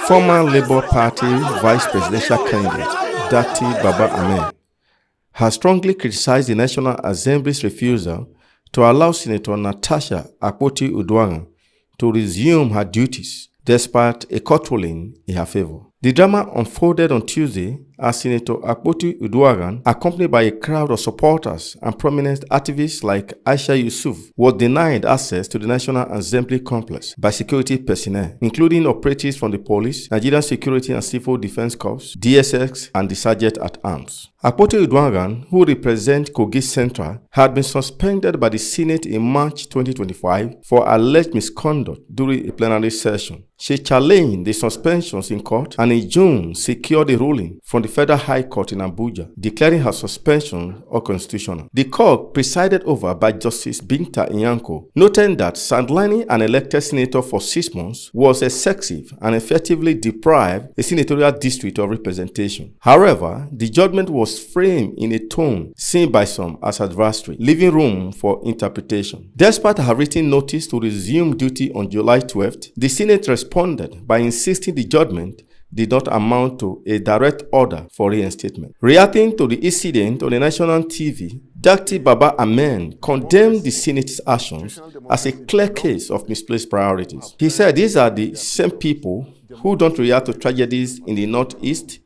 Former Labour Party Vice Presidential candidate Datti Ahmed has strongly criticized the National Assembly's refusal to allow Senator Natasha Akpoti Uduaghan to resume her duties despite a court ruling in her favor. The drama unfolded on Tuesday as Senator Akpoti Uduaghan, accompanied by a crowd of supporters and prominent activists like Aisha Yusuf, was denied access to the National Assembly complex by security personnel, including operatives from the police, Nigerian Security and Civil Defense Corps, DSX, and the Sergeant at Arms. Akpoti Uduaghan, who represents Kogi Central, had been suspended by the Senate in March 2025 for alleged misconduct during a plenary session. She challenged the suspensions in court and in June secured a ruling from the Federal High Court in Abuja, declaring her suspension unconstitutional. The court, presided over by Justice Binta Inyanko, noted that sidelining an elected senator for 6 months was excessive and effectively deprived a senatorial district of representation. However, the judgment was framed in a tone seen by some as adversary, leaving room for interpretation. Despite her written notice to resume duty on July 12th, the Senate responded by insisting the judgment did not amount to a direct order for reinstatement. Reacting to the incident on the national TV, Datti Ahmed condemned the Senate's actions as a clear case of misplaced priorities. He said these are the same people who don't react to tragedies in the Northeast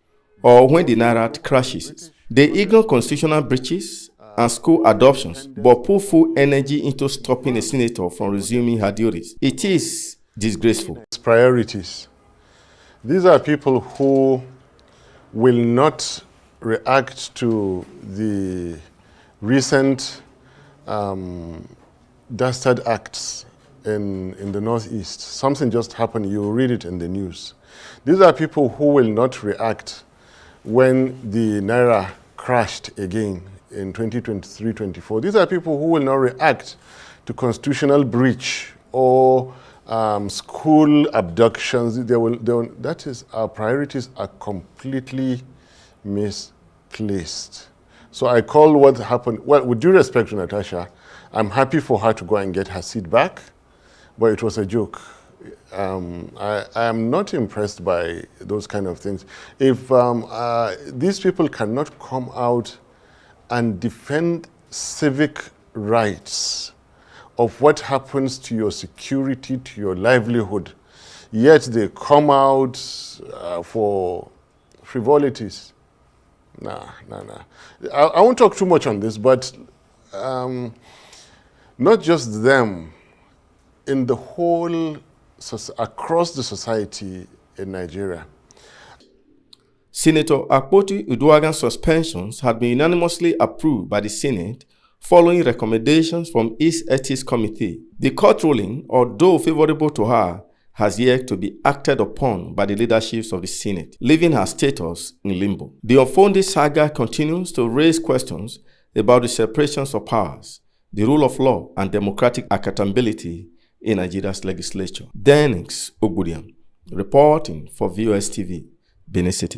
or when the Naira crashes. They ignore constitutional breaches and school adoptions, but put full energy into stopping a senator from resuming her duties. It is disgraceful. Priorities. These are people who will not react to the recent dastard acts in the Northeast. Something just happened, you read it in the news. These are people who will not react when the Naira crashed again in 2023-24. These are people who will not react to constitutional breach or school abductions. That is, our priorities are completely misplaced. So I call what happened, well, with due respect to Natasha, I'm happy for her to go and get her seat back, but it was a joke. I am not impressed by those kind of things. If these people cannot come out and defend civic rights of what happens to your security, to your livelihood, yet they come out for frivolities. Nah. I won't talk too much on this, but not just them, in the whole, across the society in Nigeria. Senator Akpoti Uduaghan's suspensions had been unanimously approved by the Senate following recommendations from its Ethics Committee. The court ruling, although favorable to her, has yet to be acted upon by the leaderships of the Senate, leaving her status in limbo. The unfolding saga continues to raise questions about the separations of powers, the rule of law, and democratic accountability in Nigeria's legislature. Dennis Ogbudiam, reporting for VOS TV, Benin City.